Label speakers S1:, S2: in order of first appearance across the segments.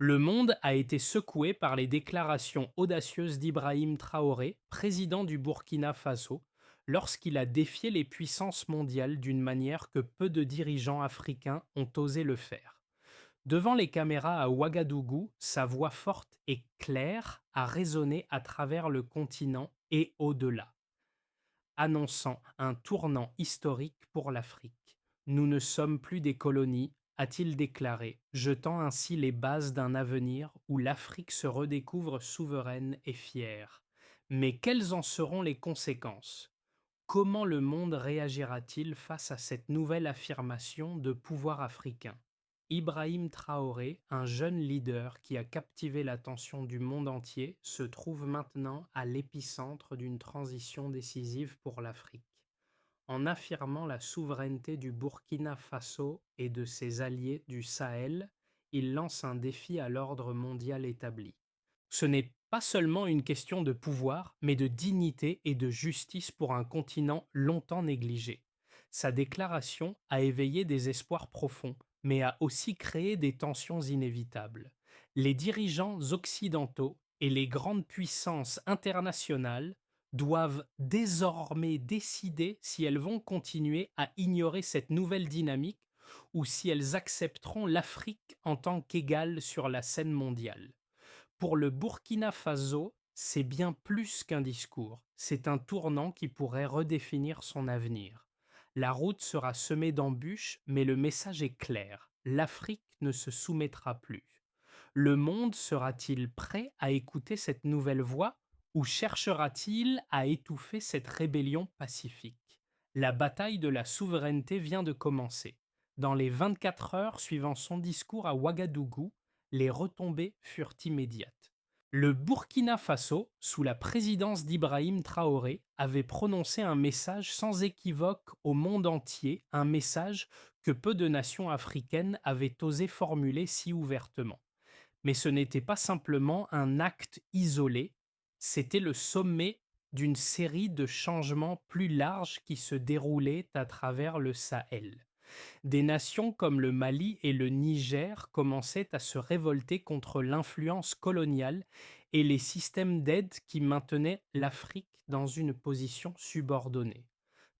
S1: Le monde a été secoué par les déclarations audacieuses d'Ibrahim Traoré, président du Burkina Faso, lorsqu'il a défié les puissances mondiales d'une manière que peu de dirigeants africains ont osé le faire. Devant les caméras à Ouagadougou, sa voix forte et claire a résonné à travers le continent et au-delà, annonçant un tournant historique pour l'Afrique. Nous ne sommes plus des colonies, a-t-il déclaré, jetant ainsi les bases d'un avenir où l'Afrique se redécouvre souveraine et fière. Mais quelles en seront les conséquences? Comment le monde réagira-t-il face à cette nouvelle affirmation de pouvoir africain? Ibrahim Traoré, un jeune leader qui a captivé l'attention du monde entier, se trouve maintenant à l'épicentre d'une transition décisive pour l'Afrique. En affirmant la souveraineté du Burkina Faso et de ses alliés du Sahel, il lance un défi à l'ordre mondial établi. Ce n'est pas seulement une question de pouvoir, mais de dignité et de justice pour un continent longtemps négligé. Sa déclaration a éveillé des espoirs profonds, mais a aussi créé des tensions inévitables. Les dirigeants occidentaux et les grandes puissances internationales doivent désormais décider si elles vont continuer à ignorer cette nouvelle dynamique ou si elles accepteront l'Afrique en tant qu'égale sur la scène mondiale. Pour le Burkina Faso, c'est bien plus qu'un discours, c'est un tournant qui pourrait redéfinir son avenir. La route sera semée d'embûches, mais le message est clair, l'Afrique ne se soumettra plus. Le monde sera-t-il prêt à écouter cette nouvelle voix ou cherchera-t-il à étouffer cette rébellion pacifique? La bataille de la souveraineté vient de commencer. Dans les 24 heures suivant son discours à Ouagadougou, les retombées furent immédiates. Le Burkina Faso, sous la présidence d'Ibrahim Traoré, avait prononcé un message sans équivoque au monde entier, un message que peu de nations africaines avaient osé formuler si ouvertement. Mais ce n'était pas simplement un acte isolé, c'était le sommet d'une série de changements plus larges qui se déroulaient à travers le Sahel. Des nations comme le Mali et le Niger commençaient à se révolter contre l'influence coloniale et les systèmes d'aide qui maintenaient l'Afrique dans une position subordonnée.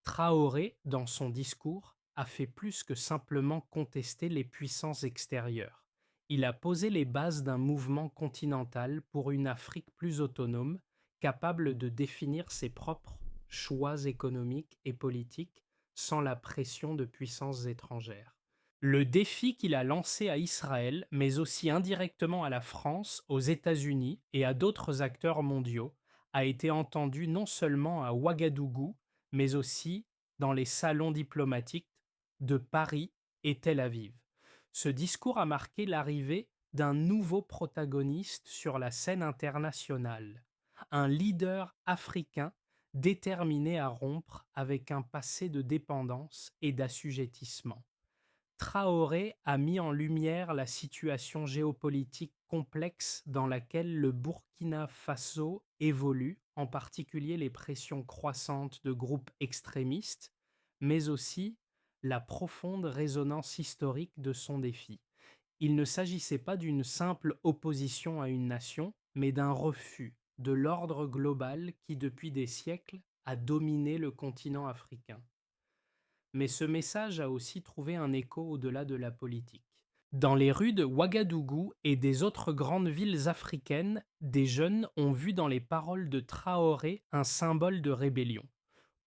S1: Traoré, dans son discours, a fait plus que simplement contester les puissances extérieures. Il a posé les bases d'un mouvement continental pour une Afrique plus autonome, capable de définir ses propres choix économiques et politiques sans la pression de puissances étrangères. Le défi qu'il a lancé à Israël, mais aussi indirectement à la France, aux États-Unis et à d'autres acteurs mondiaux, a été entendu non seulement à Ouagadougou, mais aussi dans les salons diplomatiques de Paris et Tel Aviv. Ce discours a marqué l'arrivée d'un nouveau protagoniste sur la scène internationale, un leader africain déterminé à rompre avec un passé de dépendance et d'assujettissement. Traoré a mis en lumière la situation géopolitique complexe dans laquelle le Burkina Faso évolue, en particulier les pressions croissantes de groupes extrémistes, mais aussi la profonde résonance historique de son défi. Il ne s'agissait pas d'une simple opposition à une nation, mais d'un refus de l'ordre global qui, depuis des siècles, a dominé le continent africain. Mais ce message a aussi trouvé un écho au-delà de la politique. Dans les rues de Ouagadougou et des autres grandes villes africaines, des jeunes ont vu dans les paroles de Traoré un symbole de rébellion.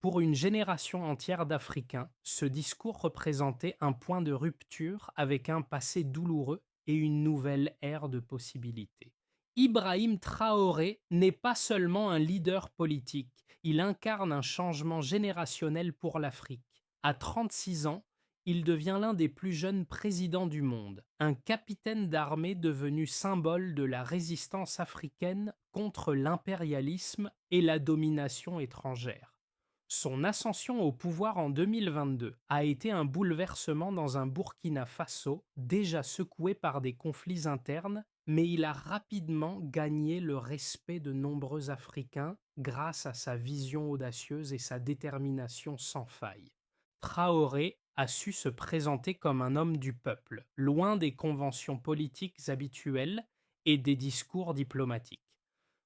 S1: Pour une génération entière d'Africains, ce discours représentait un point de rupture avec un passé douloureux et une nouvelle ère de possibilités. Ibrahim Traoré n'est pas seulement un leader politique, il incarne un changement générationnel pour l'Afrique. À 36 ans, il devient l'un des plus jeunes présidents du monde, un capitaine d'armée devenu symbole de la résistance africaine contre l'impérialisme et la domination étrangère. Son ascension au pouvoir en 2022 a été un bouleversement dans un Burkina Faso déjà secoué par des conflits internes, mais il a rapidement gagné le respect de nombreux Africains grâce à sa vision audacieuse et sa détermination sans faille. Traoré a su se présenter comme un homme du peuple, loin des conventions politiques habituelles et des discours diplomatiques.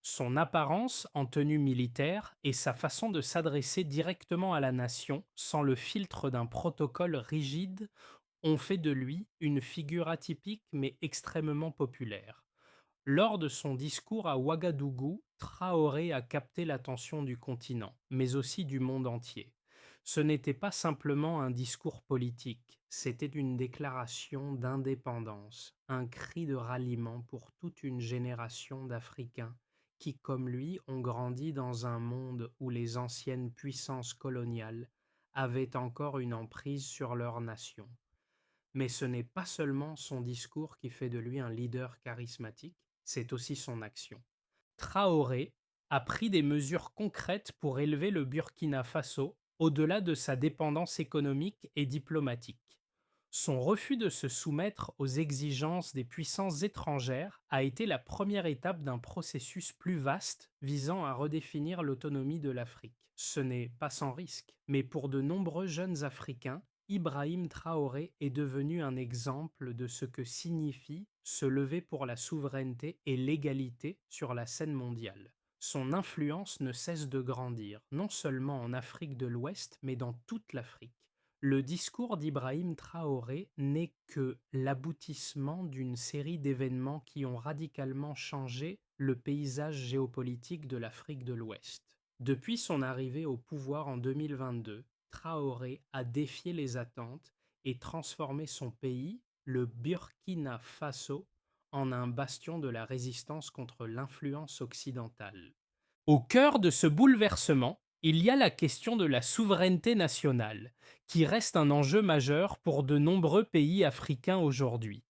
S1: Son apparence en tenue militaire et sa façon de s'adresser directement à la nation, sans le filtre d'un protocole rigide, ont fait de lui une figure atypique mais extrêmement populaire. Lors de son discours à Ouagadougou, Traoré a capté l'attention du continent, mais aussi du monde entier. Ce n'était pas simplement un discours politique, c'était une déclaration d'indépendance, un cri de ralliement pour toute une génération d'Africains qui, comme lui, ont grandi dans un monde où les anciennes puissances coloniales avaient encore une emprise sur leur nation. Mais ce n'est pas seulement son discours qui fait de lui un leader charismatique, c'est aussi son action. Traoré a pris des mesures concrètes pour élever le Burkina Faso au-delà de sa dépendance économique et diplomatique. Son refus de se soumettre aux exigences des puissances étrangères a été la première étape d'un processus plus vaste visant à redéfinir l'autonomie de l'Afrique. Ce n'est pas sans risque, mais pour de nombreux jeunes Africains, Ibrahim Traoré est devenu un exemple de ce que signifie se lever pour la souveraineté et l'égalité sur la scène mondiale. Son influence ne cesse de grandir, non seulement en Afrique de l'Ouest, mais dans toute l'Afrique. Le discours d'Ibrahim Traoré n'est que l'aboutissement d'une série d'événements qui ont radicalement changé le paysage géopolitique de l'Afrique de l'Ouest. Depuis son arrivée au pouvoir en 2022, Traoré a défié les attentes et transformé son pays, le Burkina Faso, en un bastion de la résistance contre l'influence occidentale. Au cœur de ce bouleversement, il y a la question de la souveraineté nationale, qui reste un enjeu majeur pour de nombreux pays africains aujourd'hui.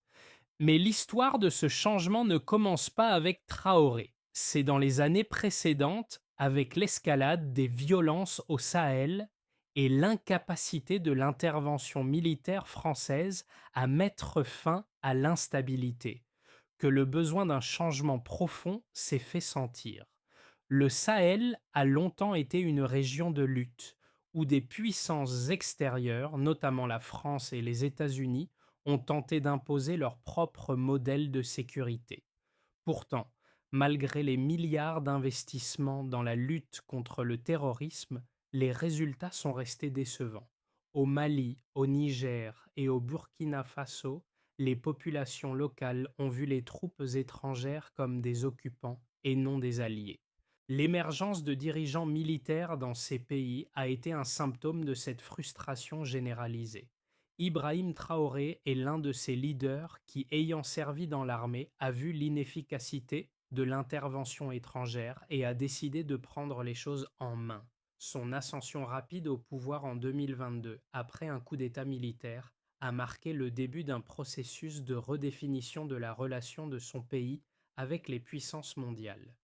S1: Mais l'histoire de ce changement ne commence pas avec Traoré. C'est dans les années précédentes, avec l'escalade des violences au Sahel et l'incapacité de l'intervention militaire française à mettre fin à l'instabilité, que le besoin d'un changement profond s'est fait sentir. Le Sahel a longtemps été une région de lutte, où des puissances extérieures, notamment la France et les États-Unis, ont tenté d'imposer leur propre modèle de sécurité. Pourtant, malgré les milliards d'investissements dans la lutte contre le terrorisme, les résultats sont restés décevants. Au Mali, au Niger et au Burkina Faso, les populations locales ont vu les troupes étrangères comme des occupants et non des alliés. L'émergence de dirigeants militaires dans ces pays a été un symptôme de cette frustration généralisée. Ibrahim Traoré est l'un de ces leaders qui, ayant servi dans l'armée, a vu l'inefficacité de l'intervention étrangère et a décidé de prendre les choses en main. Son ascension rapide au pouvoir en 2022, après un coup d'État militaire, a marqué le début d'un processus de redéfinition de la relation de son pays avec les puissances mondiales.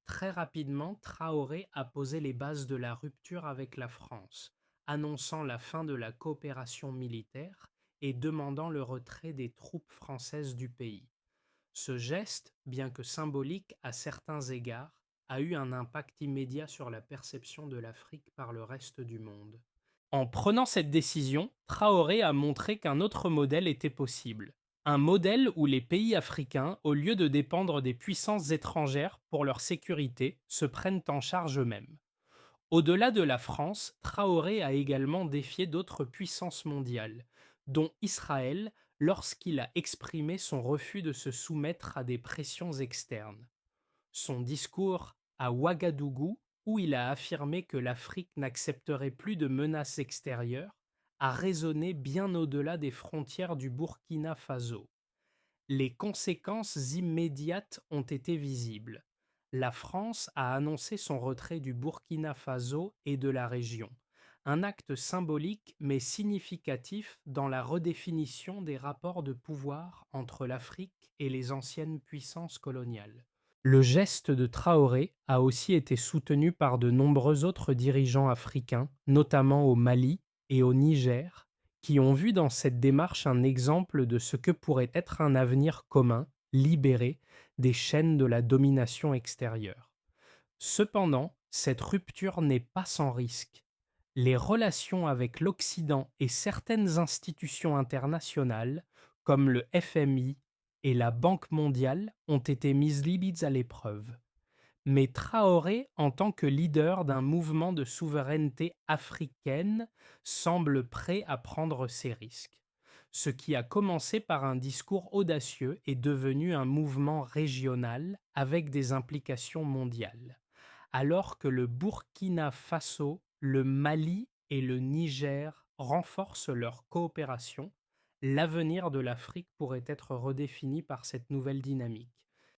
S1: Très rapidement, Traoré a posé les bases de la rupture avec la France, annonçant la fin de la coopération militaire et demandant le retrait des troupes françaises du pays. Ce geste, bien que symbolique à certains égards, a eu un impact immédiat sur la perception de l'Afrique par le reste du monde. En prenant cette décision, Traoré a montré qu'un autre modèle était possible. Un modèle où les pays africains, au lieu de dépendre des puissances étrangères pour leur sécurité, se prennent en charge eux-mêmes. Au-delà de la France, Traoré a également défié d'autres puissances mondiales, dont Israël, lorsqu'il a exprimé son refus de se soumettre à des pressions externes. Son discours à Ouagadougou, où il a affirmé que l'Afrique n'accepterait plus de menaces extérieures, a résonné bien au-delà des frontières du Burkina Faso. Les conséquences immédiates ont été visibles. La France a annoncé son retrait du Burkina Faso et de la région, un acte symbolique mais significatif dans la redéfinition des rapports de pouvoir entre l'Afrique et les anciennes puissances coloniales. Le geste de Traoré a aussi été soutenu par de nombreux autres dirigeants africains, notamment au Mali et au Niger, qui ont vu dans cette démarche un exemple de ce que pourrait être un avenir commun, libéré des chaînes de la domination extérieure. Cependant, cette rupture n'est pas sans risque. Les relations avec l'Occident et certaines institutions internationales, comme le FMI et la Banque mondiale, ont été mises limites à l'épreuve. Mais Traoré, en tant que leader d'un mouvement de souveraineté africaine, semble prêt à prendre ses risques. Ce qui a commencé par un discours audacieux est devenu un mouvement régional avec des implications mondiales. Alors que le Burkina Faso, le Mali et le Niger renforcent leur coopération, l'avenir de l'Afrique pourrait être redéfini par cette nouvelle dynamique.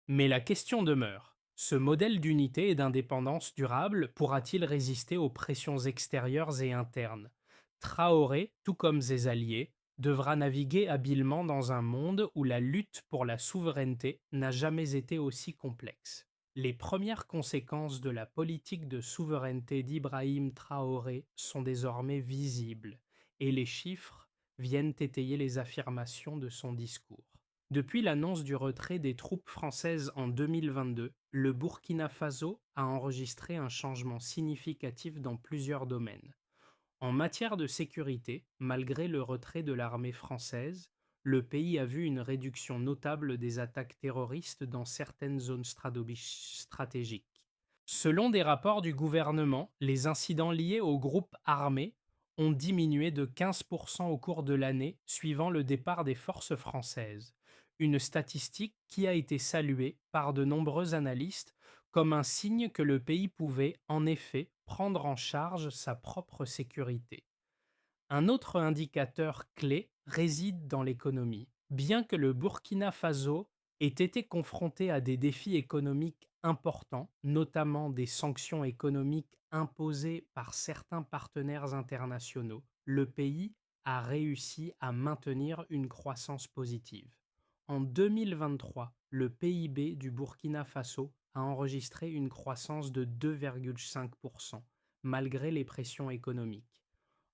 S1: Mais la question demeure, ce modèle d'unité et d'indépendance durable pourra-t-il résister aux pressions extérieures et internes? Traoré, tout comme ses alliés, devra naviguer habilement dans un monde où la lutte pour la souveraineté n'a jamais été aussi complexe. Les premières conséquences de la politique de souveraineté d'Ibrahim Traoré sont désormais visibles, et les chiffres viennent étayer les affirmations de son discours. Depuis l'annonce du retrait des troupes françaises en 2022, le Burkina Faso a enregistré un changement significatif dans plusieurs domaines. En matière de sécurité, malgré le retrait de l'armée française, le pays a vu une réduction notable des attaques terroristes dans certaines zones stratégiques. Selon des rapports du gouvernement, les incidents liés aux groupes armés ont diminué de 15% au cours de l'année suivant le départ des forces françaises, une statistique qui a été saluée par de nombreux analystes comme un signe que le pays pouvait, en effet, prendre en charge sa propre sécurité. Un autre indicateur clé réside dans l'économie. Bien que le Burkina Faso ait été confronté à des défis économiques importants, notamment des sanctions économiques imposées par certains partenaires internationaux, le pays a réussi à maintenir une croissance positive. En 2023, le PIB du Burkina Faso a enregistré une croissance de 2,5%, malgré les pressions économiques.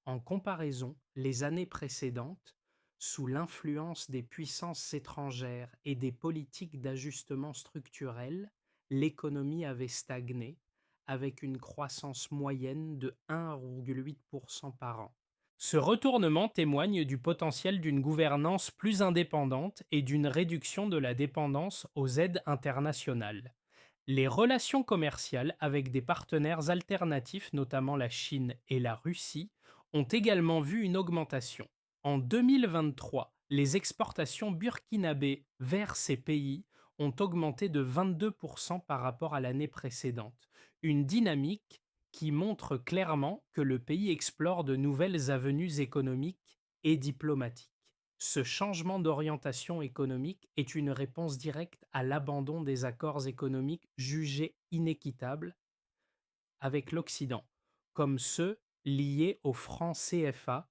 S1: En comparaison, les années précédentes, sous l'influence des puissances étrangères et des politiques d'ajustement structurel, l'économie avait stagné, avec une croissance moyenne de 1,8% par an. Ce retournement témoigne du potentiel d'une gouvernance plus indépendante et d'une réduction de la dépendance aux aides internationales. Les relations commerciales avec des partenaires alternatifs, notamment la Chine et la Russie, ont également vu une augmentation. En 2023, les exportations burkinabées vers ces pays ont augmenté de 22% par rapport à l'année précédente, une dynamique qui montre clairement que le pays explore de nouvelles avenues économiques et diplomatiques. Ce changement d'orientation économique est une réponse directe à l'abandon des accords économiques jugés inéquitables avec l'Occident, comme ceux liés au franc CFA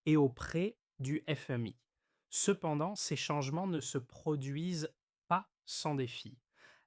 S1: et aux prêts du FMI. Cependant, ces changements ne se produisent pas sans défi.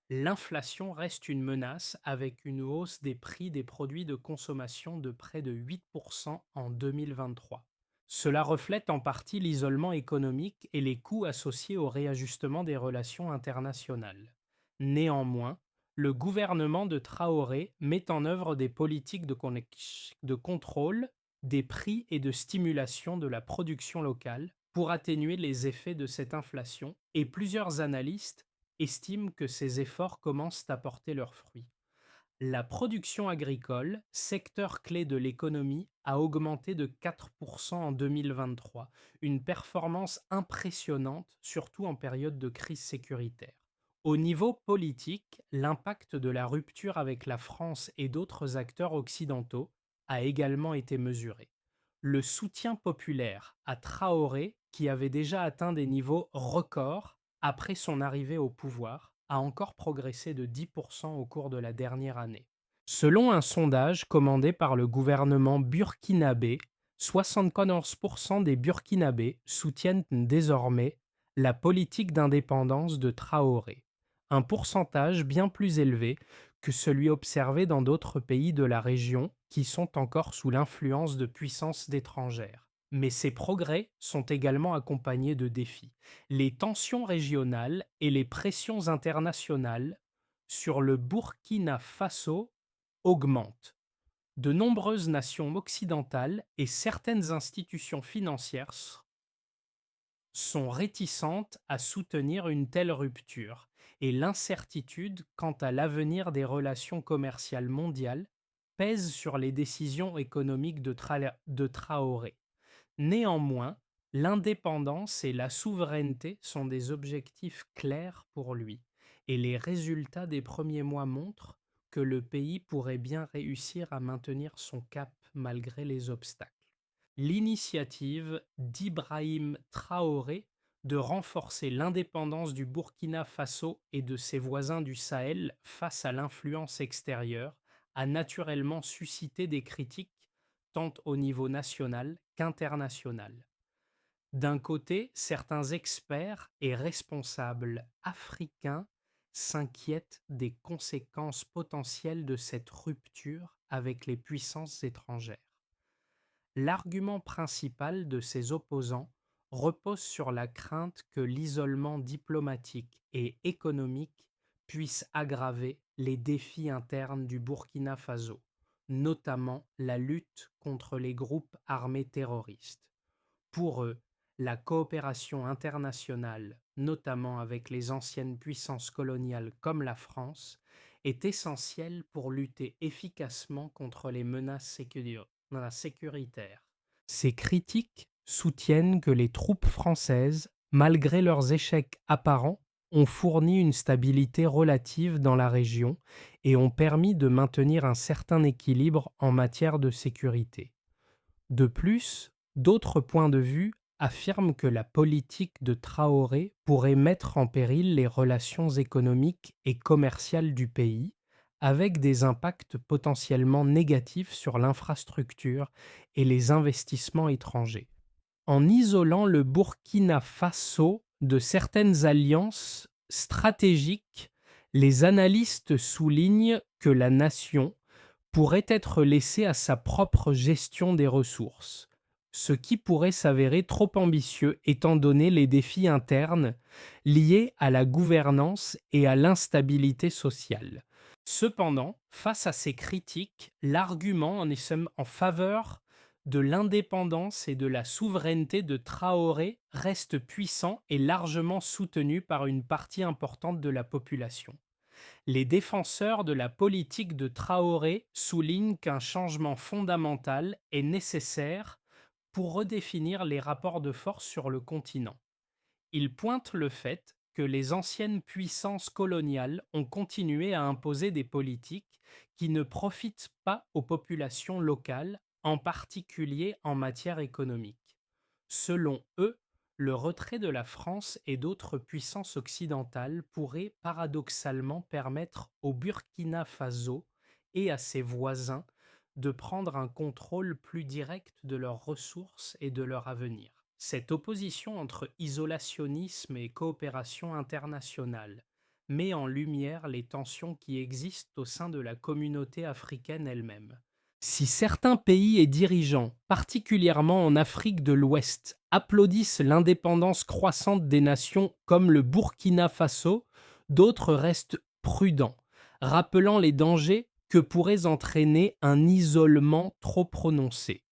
S1: L'inflation reste une menace avec une hausse des prix des produits de consommation de près de 8% en 2023. Cela reflète en partie l'isolement économique et les coûts associés au réajustement des relations internationales. Néanmoins, le gouvernement de Traoré met en œuvre des politiques de contrôle des prix et de stimulation de la production locale pour atténuer les effets de cette inflation, et plusieurs analystes estiment que ces efforts commencent à porter leurs fruits. La production agricole, secteur clé de l'économie, a augmenté de 4% en 2023, une performance impressionnante, surtout en période de crise sécuritaire. Au niveau politique, l'impact de la rupture avec la France et d'autres acteurs occidentaux a également été mesuré. Le soutien populaire à Traoré, qui avait déjà atteint des niveaux records après son arrivée au pouvoir, a encore progressé de 10% au cours de la dernière année. Selon un sondage commandé par le gouvernement burkinabé, 74% des Burkinabés soutiennent désormais la politique d'indépendance de Traoré, un pourcentage bien plus élevé que celui observé dans d'autres pays de la région qui sont encore sous l'influence de puissances étrangères. Mais ces progrès sont également accompagnés de défis. Les tensions régionales et les pressions internationales sur le Burkina Faso augmentent. De nombreuses nations occidentales et certaines institutions financières sont réticentes à soutenir une telle rupture, et l'incertitude quant à l'avenir des relations commerciales mondiales pèse sur les décisions économiques de Traoré. Néanmoins, l'indépendance et la souveraineté sont des objectifs clairs pour lui, et les résultats des premiers mois montrent que le pays pourrait bien réussir à maintenir son cap malgré les obstacles. L'initiative d'Ibrahim Traoré de renforcer l'indépendance du Burkina Faso et de ses voisins du Sahel face à l'influence extérieure a naturellement suscité des critiques tant au niveau national qu'international. D'un côté, certains experts et responsables africains s'inquiètent des conséquences potentielles de cette rupture avec les puissances étrangères. L'argument principal de ses opposants repose sur la crainte que l'isolement diplomatique et économique puisse aggraver les défis internes du Burkina Faso, notamment la lutte contre les groupes armés terroristes. Pour eux, la coopération internationale, notamment avec les anciennes puissances coloniales comme la France, est essentielle pour lutter efficacement contre les menaces sécuritaires. Ces critiques soutiennent que les troupes françaises, malgré leurs échecs apparents, ont fourni une stabilité relative dans la région et ont permis de maintenir un certain équilibre en matière de sécurité. De plus, d'autres points de vue affirment que la politique de Traoré pourrait mettre en péril les relations économiques et commerciales du pays, avec des impacts potentiellement négatifs sur l'infrastructure et les investissements étrangers. En isolant le Burkina Faso de certaines alliances stratégiques, les analystes soulignent que la nation pourrait être laissée à sa propre gestion des ressources, ce qui pourrait s'avérer trop ambitieux étant donné les défis internes liés à la gouvernance et à l'instabilité sociale. Cependant, face à ces critiques, l'argument en faveur de l'indépendance et de la souveraineté de Traoré reste puissant et largement soutenu par une partie importante de la population. Les défenseurs de la politique de Traoré soulignent qu'un changement fondamental est nécessaire pour redéfinir les rapports de force sur le continent. Ils pointent le fait que les anciennes puissances coloniales ont continué à imposer des politiques qui ne profitent pas aux populations locales, en particulier en matière économique. Selon eux, le retrait de la France et d'autres puissances occidentales pourrait paradoxalement permettre au Burkina Faso et à ses voisins de prendre un contrôle plus direct de leurs ressources et de leur avenir. Cette opposition entre isolationnisme et coopération internationale met en lumière les tensions qui existent au sein de la communauté africaine elle-même. Si certains pays et dirigeants, particulièrement en Afrique de l'Ouest, applaudissent l'indépendance croissante des nations comme le Burkina Faso, d'autres restent prudents, rappelant les dangers que pourrait entraîner un isolement trop prononcé.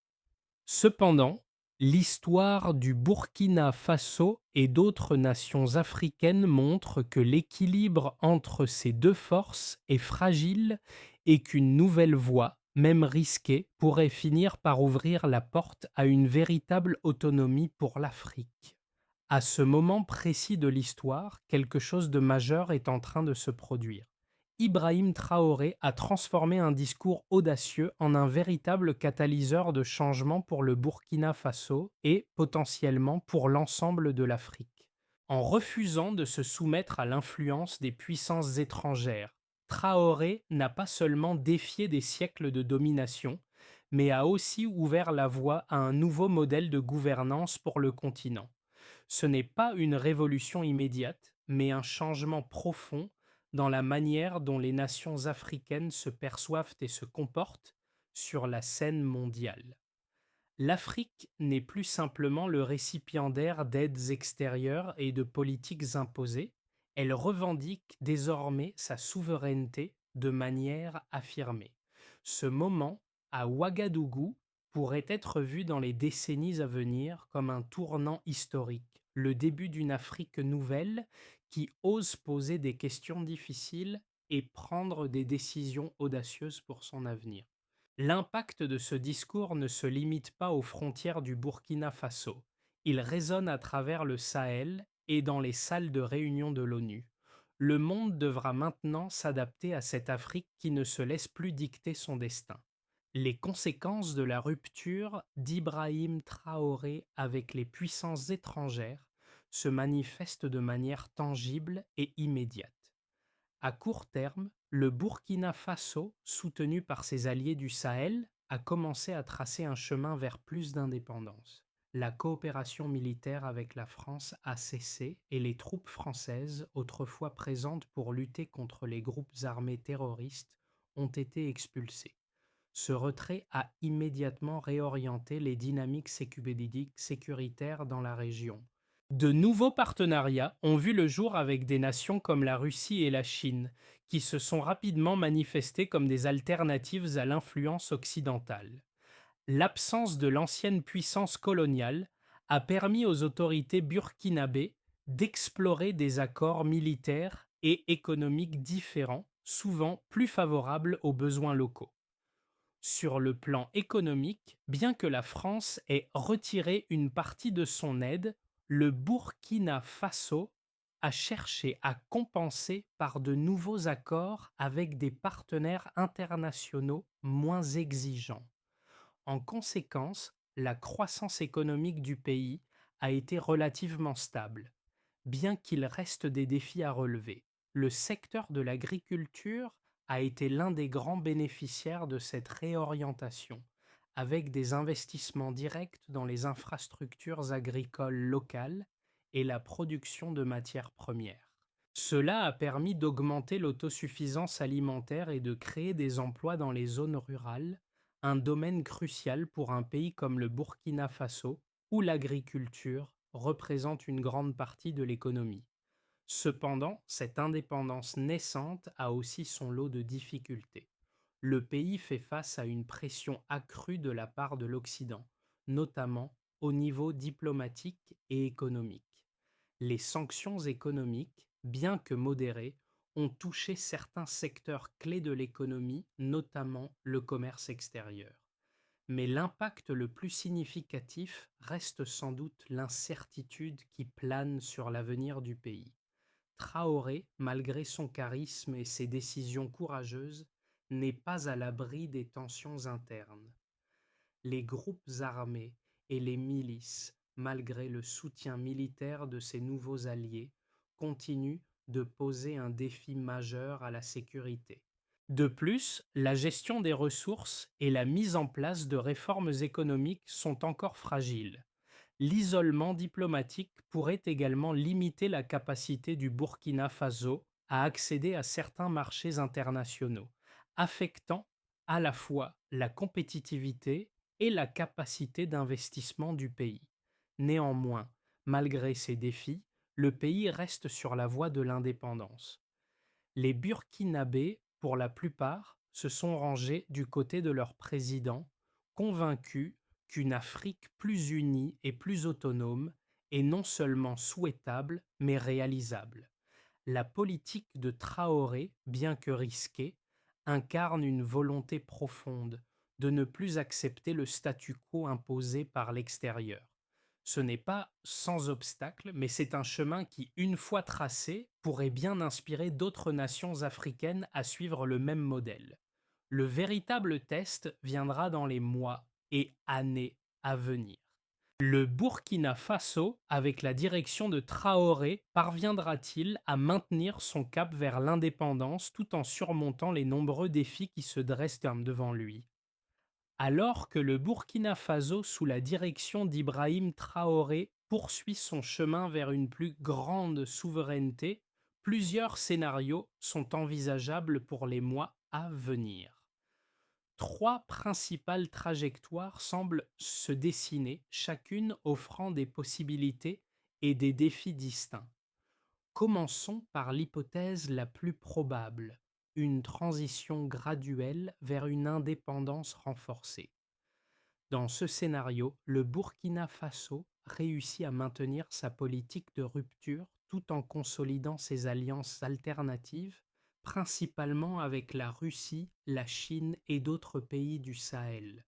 S1: Cependant, l'histoire du Burkina Faso et d'autres nations africaines montre que l'équilibre entre ces deux forces est fragile et qu'une nouvelle voie, même risquée, pourrait finir par ouvrir la porte à une véritable autonomie pour l'Afrique. À ce moment précis de l'histoire, quelque chose de majeur est en train de se produire. Ibrahim Traoré a transformé un discours audacieux en un véritable catalyseur de changement pour le Burkina Faso et, potentiellement, pour l'ensemble de l'Afrique. En refusant de se soumettre à l'influence des puissances étrangères, Traoré n'a pas seulement défié des siècles de domination, mais a aussi ouvert la voie à un nouveau modèle de gouvernance pour le continent. Ce n'est pas une révolution immédiate, mais un changement profond dans la manière dont les nations africaines se perçoivent et se comportent sur la scène mondiale. L'Afrique n'est plus simplement le récipiendaire d'aides extérieures et de politiques imposées, elle revendique désormais sa souveraineté de manière affirmée. Ce moment à Ouagadougou pourrait être vu dans les décennies à venir comme un tournant historique, le début d'une Afrique nouvelle qui ose poser des questions difficiles et prendre des décisions audacieuses pour son avenir. L'impact de ce discours ne se limite pas aux frontières du Burkina Faso. Il résonne à travers le Sahel et dans les salles de réunion de l'ONU. Le monde devra maintenant s'adapter à cette Afrique qui ne se laisse plus dicter son destin. Les conséquences de la rupture d'Ibrahim Traoré avec les puissances étrangères se manifestent de manière tangible et immédiate. À court terme, le Burkina Faso, soutenu par ses alliés du Sahel, a commencé à tracer un chemin vers plus d'indépendance. La coopération militaire avec la France a cessé et les troupes françaises, autrefois présentes pour lutter contre les groupes armés terroristes, ont été expulsées. Ce retrait a immédiatement réorienté les dynamiques sécuritaires dans la région. De nouveaux partenariats ont vu le jour avec des nations comme la Russie et la Chine, qui se sont rapidement manifestées comme des alternatives à l'influence occidentale. L'absence de l'ancienne puissance coloniale a permis aux autorités burkinabées d'explorer des accords militaires et économiques différents, souvent plus favorables aux besoins locaux. Sur le plan économique, bien que la France ait retiré une partie de son aide, le Burkina Faso a cherché à compenser par de nouveaux accords avec des partenaires internationaux moins exigeants. En conséquence, la croissance économique du pays a été relativement stable, bien qu'il reste des défis à relever. Le secteur de l'agriculture a été l'un des grands bénéficiaires de cette réorientation, avec des investissements directs dans les infrastructures agricoles locales et la production de matières premières. Cela a permis d'augmenter l'autosuffisance alimentaire et de créer des emplois dans les zones rurales, un domaine crucial pour un pays comme le Burkina Faso, où l'agriculture représente une grande partie de l'économie. Cependant, cette indépendance naissante a aussi son lot de difficultés. Le pays fait face à une pression accrue de la part de l'Occident, notamment au niveau diplomatique et économique. Les sanctions économiques, bien que modérées, ont touché certains secteurs clés de l'économie, notamment le commerce extérieur. Mais l'impact le plus significatif reste sans doute l'incertitude qui plane sur l'avenir du pays. Traoré, malgré son charisme et ses décisions courageuses, n'est pas à l'abri des tensions internes. Les groupes armés et les milices, malgré le soutien militaire de ses nouveaux alliés, continuent de poser un défi majeur à la sécurité. De plus, la gestion des ressources et la mise en place de réformes économiques sont encore fragiles. L'isolement diplomatique pourrait également limiter la capacité du Burkina Faso à accéder à certains marchés internationaux, affectant à la fois la compétitivité et la capacité d'investissement du pays. Néanmoins, malgré ces défis, le pays reste sur la voie de l'indépendance. Les Burkinabés, pour la plupart, se sont rangés du côté de leur président, convaincus qu'une Afrique plus unie et plus autonome est non seulement souhaitable, mais réalisable. La politique de Traoré, bien que risquée, incarne une volonté profonde de ne plus accepter le statu quo imposé par l'extérieur. Ce n'est pas sans obstacle, mais c'est un chemin qui, une fois tracé, pourrait bien inspirer d'autres nations africaines à suivre le même modèle. Le véritable test viendra dans les mois et années à venir. Le Burkina Faso, avec la direction de Traoré, parviendra-t-il à maintenir son cap vers l'indépendance tout en surmontant les nombreux défis qui se dressent devant lui? Alors que le Burkina Faso, sous la direction d'Ibrahim Traoré, poursuit son chemin vers une plus grande souveraineté, plusieurs scénarios sont envisageables pour les mois à venir. Trois principales trajectoires semblent se dessiner, chacune offrant des possibilités et des défis distincts. Commençons par l'hypothèse la plus probable. une transition graduelle vers une indépendance renforcée. Dans ce scénario, le Burkina Faso réussit à maintenir sa politique de rupture tout en consolidant ses alliances alternatives, principalement avec la Russie, la Chine et d'autres pays du Sahel.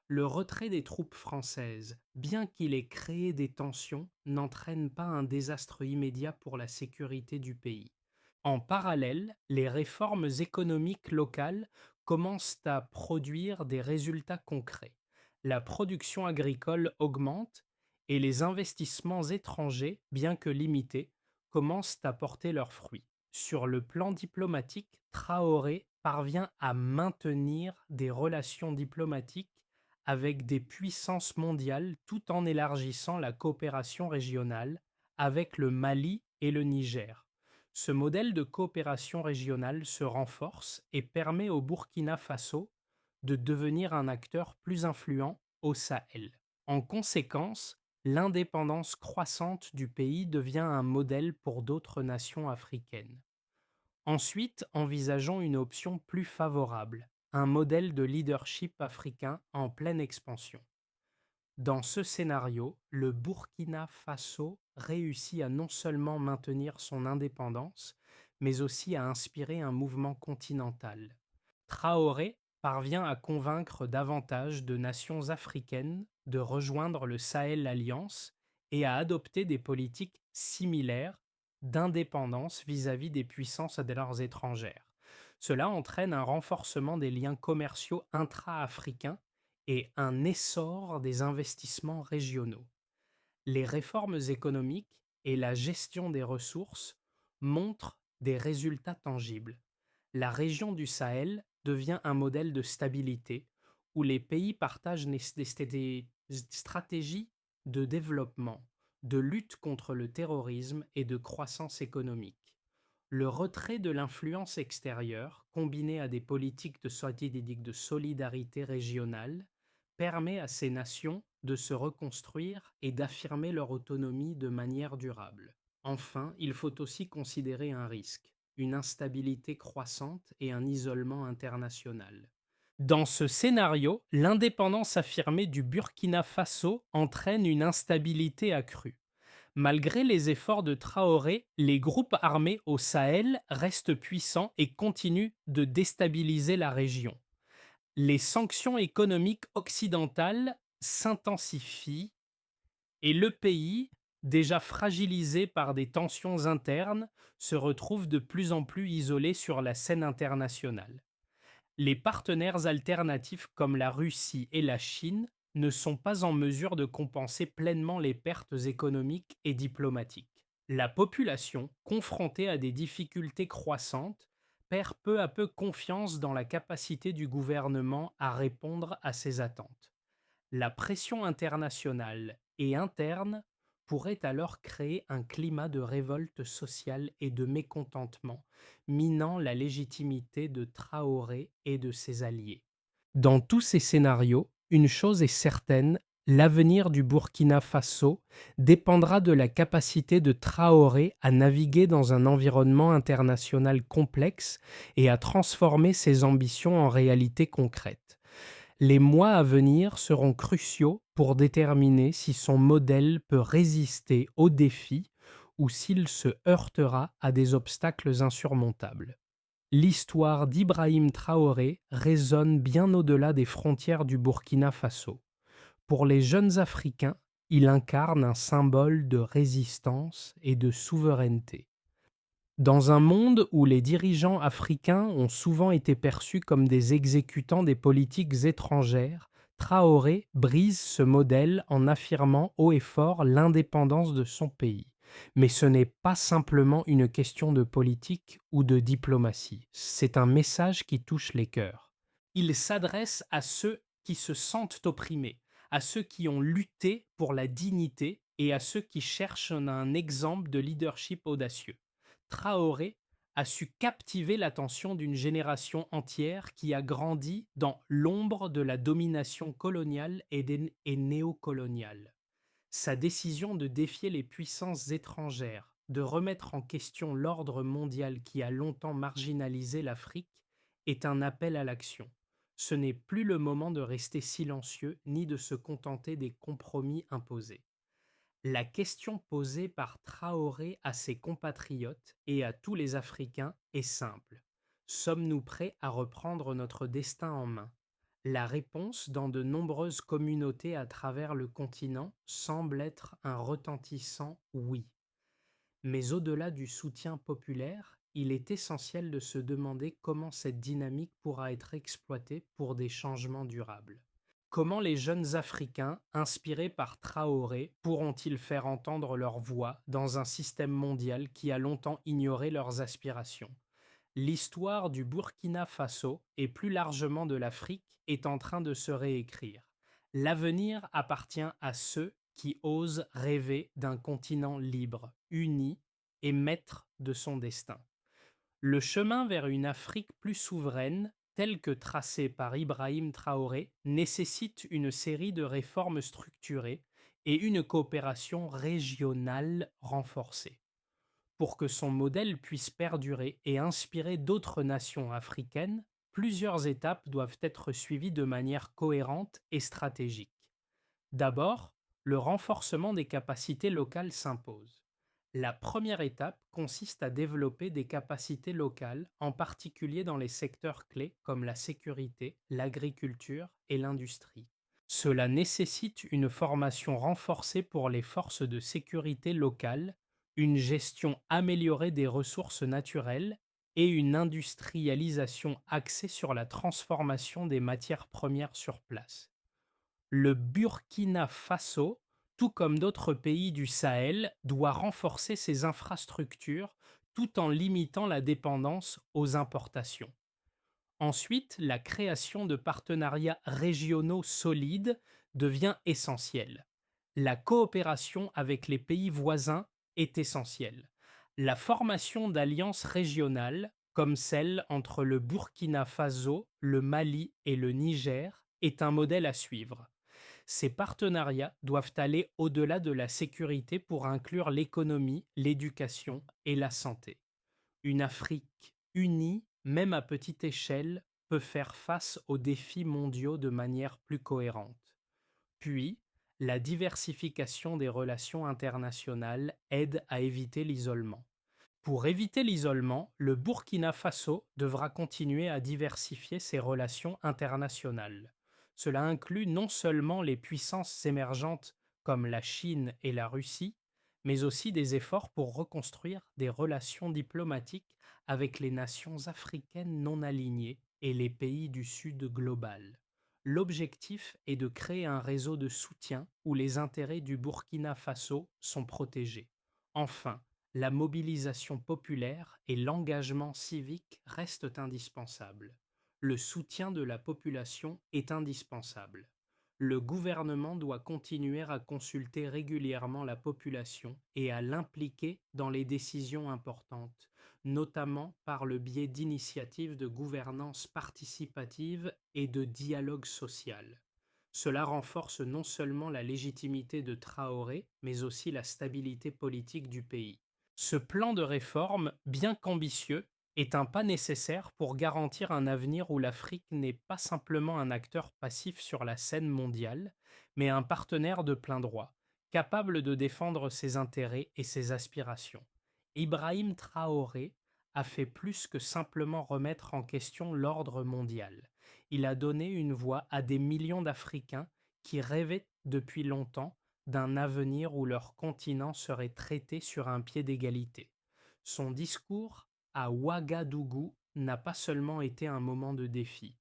S1: Le retrait des troupes françaises, bien qu'il ait créé des tensions, n'entraîne pas un désastre immédiat pour la sécurité du pays. En parallèle, les réformes économiques locales commencent à produire des résultats concrets. La production agricole augmente et les investissements étrangers, bien que limités, commencent à porter leurs fruits. Sur le plan diplomatique, Traoré parvient à maintenir des relations diplomatiques avec des puissances mondiales tout en élargissant la coopération régionale avec le Mali et le Niger. Ce modèle de coopération régionale se renforce et permet au Burkina Faso de devenir un acteur plus influent au Sahel. En conséquence, l'indépendance croissante du pays devient un modèle pour d'autres nations africaines. Ensuite, envisageons une option plus favorable, un modèle de leadership africain en pleine expansion. Dans ce scénario, le Burkina Faso réussit à non seulement maintenir son indépendance, mais aussi à inspirer un mouvement continental. Traoré parvient à convaincre davantage de nations africaines de rejoindre le Sahel Alliance et à adopter des politiques similaires d'indépendance vis-à-vis des puissances alors étrangères. Cela entraîne un renforcement des liens commerciaux intra-africains et un essor des investissements régionaux. Les réformes économiques et la gestion des ressources montrent des résultats tangibles. La région du Sahel devient un modèle de stabilité où les pays partagent des stratégies de développement, de lutte contre le terrorisme et de croissance économique. Le retrait de l'influence extérieure, combiné à des politiques de solidarité régionale, permet à ces nations de se reconstruire et d'affirmer leur autonomie de manière durable. Enfin, il faut aussi considérer un risque, une instabilité croissante et un isolement international. Dans ce scénario, l'indépendance affirmée du Burkina Faso entraîne une instabilité accrue. Malgré les efforts de Traoré, les groupes armés au Sahel restent puissants et continuent de déstabiliser la région. Les sanctions économiques occidentales s'intensifient et le pays, déjà fragilisé par des tensions internes, se retrouve de plus en plus isolé sur la scène internationale. Les partenaires alternatifs comme la Russie et la Chine ne sont pas en mesure de compenser pleinement les pertes économiques et diplomatiques. La population, confrontée à des difficultés croissantes, perd peu à peu confiance dans la capacité du gouvernement à répondre à ces attentes. La pression internationale et interne pourrait alors créer un climat de révolte sociale et de mécontentement, minant la légitimité de Traoré et de ses alliés. Dans tous ces scénarios, une chose est certaine, l'avenir du Burkina Faso dépendra de la capacité de Traoré à naviguer dans un environnement international complexe et à transformer ses ambitions en réalité concrète. Les mois à venir seront cruciaux pour déterminer si son modèle peut résister aux défis ou s'il se heurtera à des obstacles insurmontables. L'histoire d'Ibrahim Traoré résonne bien au-delà des frontières du Burkina Faso. Pour les jeunes Africains, il incarne un symbole de résistance et de souveraineté. Dans un monde où les dirigeants africains ont souvent été perçus comme des exécutants des politiques étrangères, Traoré brise ce modèle en affirmant haut et fort l'indépendance de son pays. Mais ce n'est pas simplement une question de politique ou de diplomatie, c'est un message qui touche les cœurs. Il s'adresse à ceux qui se sentent opprimés, à ceux qui ont lutté pour la dignité et à ceux qui cherchent un exemple de leadership audacieux. Traoré a su captiver l'attention d'une génération entière qui a grandi dans l'ombre de la domination coloniale et néocoloniale. Sa décision de défier les puissances étrangères de remettre en question l'ordre mondial qui a longtemps marginalisé l'Afrique est un appel à l'action. Ce n'est plus le moment de rester silencieux ni de se contenter des compromis imposés. La question posée par Traoré à ses compatriotes et à tous les Africains est simple. Sommes-nous prêts à reprendre notre destin en main? La réponse dans de nombreuses communautés à travers le continent semble être un retentissant oui. Mais au-delà du soutien populaire, il est essentiel de se demander comment cette dynamique pourra être exploitée pour des changements durables. Comment les jeunes Africains, inspirés par Traoré, pourront-ils faire entendre leur voix dans un système mondial qui a longtemps ignoré leurs aspirations? L'histoire du Burkina Faso et plus largement de l'Afrique est en train de se réécrire. L'avenir appartient à ceux qui osent rêver d'un continent libre, uni et maître de son destin. Le chemin vers une Afrique plus souveraine, tel que tracé par Ibrahim Traoré, nécessite une série de réformes structurées et une coopération régionale renforcée. Pour que son modèle puisse perdurer et inspirer d'autres nations africaines, plusieurs étapes doivent être suivies de manière cohérente et stratégique. D'abord, le renforcement des capacités locales s'impose. La première étape consiste à développer des capacités locales, en particulier dans les secteurs clés comme la sécurité, l'agriculture et l'industrie. Cela nécessite une formation renforcée pour les forces de sécurité locales, une gestion améliorée des ressources naturelles et une industrialisation axée sur la transformation des matières premières sur place. Le Burkina Faso, tout comme d'autres pays du Sahel, doit renforcer ses infrastructures tout en limitant la dépendance aux importations. Ensuite, la création de partenariats régionaux solides devient essentielle. La coopération avec les pays voisins est essentielle. La formation d'alliances régionales, comme celle entre le Burkina Faso, le Mali et le Niger, est un modèle à suivre. Ces partenariats doivent aller au-delà de la sécurité pour inclure l'économie, l'éducation et la santé. Une Afrique unie, même à petite échelle, peut faire face aux défis mondiaux de manière plus cohérente. Puis, la diversification des relations internationales aide à éviter l'isolement. Pour éviter l'isolement, le Burkina Faso devra continuer à diversifier ses relations internationales. Cela inclut non seulement les puissances émergentes comme la Chine et la Russie, mais aussi des efforts pour reconstruire des relations diplomatiques avec les nations africaines non alignées et les pays du Sud global. L'objectif est de créer un réseau de soutien où les intérêts du Burkina Faso sont protégés. Enfin, la mobilisation populaire et l'engagement civique restent indispensables. Le soutien de la population est indispensable. Le gouvernement doit continuer à consulter régulièrement la population et à l'impliquer dans les décisions importantes, notamment par le biais d'initiatives de gouvernance participative et de dialogue social. Cela renforce non seulement la légitimité de Traoré, mais aussi la stabilité politique du pays. Ce plan de réforme, bien qu'ambitieux, est un pas nécessaire pour garantir un avenir où l'Afrique n'est pas simplement un acteur passif sur la scène mondiale, mais un partenaire de plein droit, capable de défendre ses intérêts et ses aspirations. Ibrahim Traoré a fait plus que simplement remettre en question l'ordre mondial. Il a donné une voix à des millions d'Africains qui rêvaient depuis longtemps d'un avenir où leur continent serait traité sur un pied d'égalité. Son discours à Ouagadougou n'a pas seulement été un moment de défi,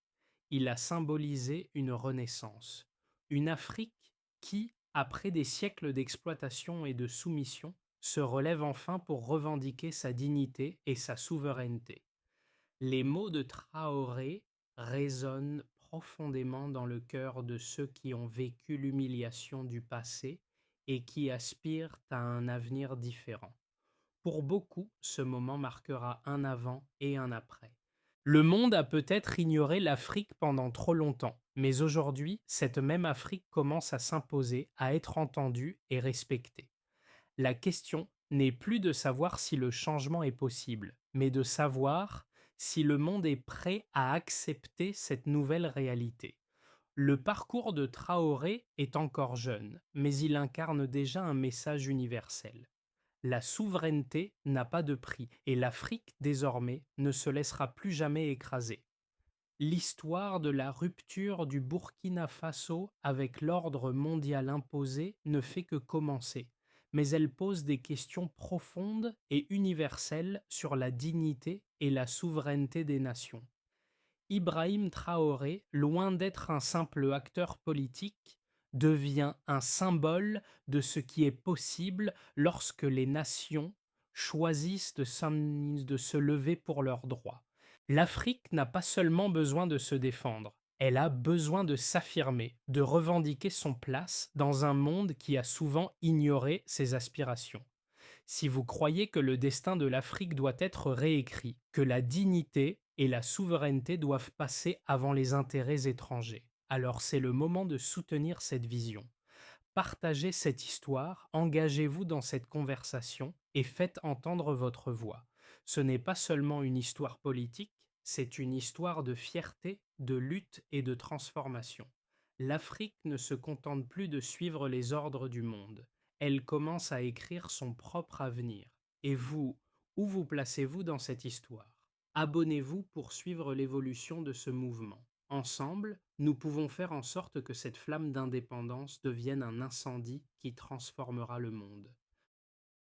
S1: il a symbolisé une renaissance, une Afrique qui, après des siècles d'exploitation et de soumission, se relève enfin pour revendiquer sa dignité et sa souveraineté. Les mots de Traoré résonnent profondément dans le cœur de ceux qui ont vécu l'humiliation du passé et qui aspirent à un avenir différent. Pour beaucoup, ce moment marquera un avant et un après. Le monde a peut-être ignoré l'Afrique pendant trop longtemps, mais aujourd'hui, cette même Afrique commence à s'imposer, à être entendue et respectée. La question n'est plus de savoir si le changement est possible, mais de savoir si le monde est prêt à accepter cette nouvelle réalité. Le parcours de Traoré est encore jeune, mais il incarne déjà un message universel. La souveraineté n'a pas de prix et l'Afrique, désormais, ne se laissera plus jamais écraser. L'histoire de la rupture du Burkina Faso avec l'ordre mondial imposé ne fait que commencer, mais elle pose des questions profondes et universelles sur la dignité et la souveraineté des nations. Ibrahim Traoré, loin d'être un simple acteur politique, devient un symbole de ce qui est possible lorsque les nations choisissent de se lever pour leurs droits. L'Afrique n'a pas seulement besoin de se défendre, elle a besoin de s'affirmer, de revendiquer son place dans un monde qui a souvent ignoré ses aspirations. Si vous croyez que le destin de l'Afrique doit être réécrit, que la dignité et la souveraineté doivent passer avant les intérêts étrangers, alors c'est le moment de soutenir cette vision. Partagez cette histoire, engagez-vous dans cette conversation et faites entendre votre voix. Ce n'est pas seulement une histoire politique, c'est une histoire de fierté, de lutte et de transformation. L'Afrique ne se contente plus de suivre les ordres du monde, elle commence à écrire son propre avenir. Et vous, où vous placez-vous dans cette histoire? Abonnez-vous pour suivre l'évolution de ce mouvement. Ensemble, nous pouvons faire en sorte que cette flamme d'indépendance devienne un incendie qui transformera le monde.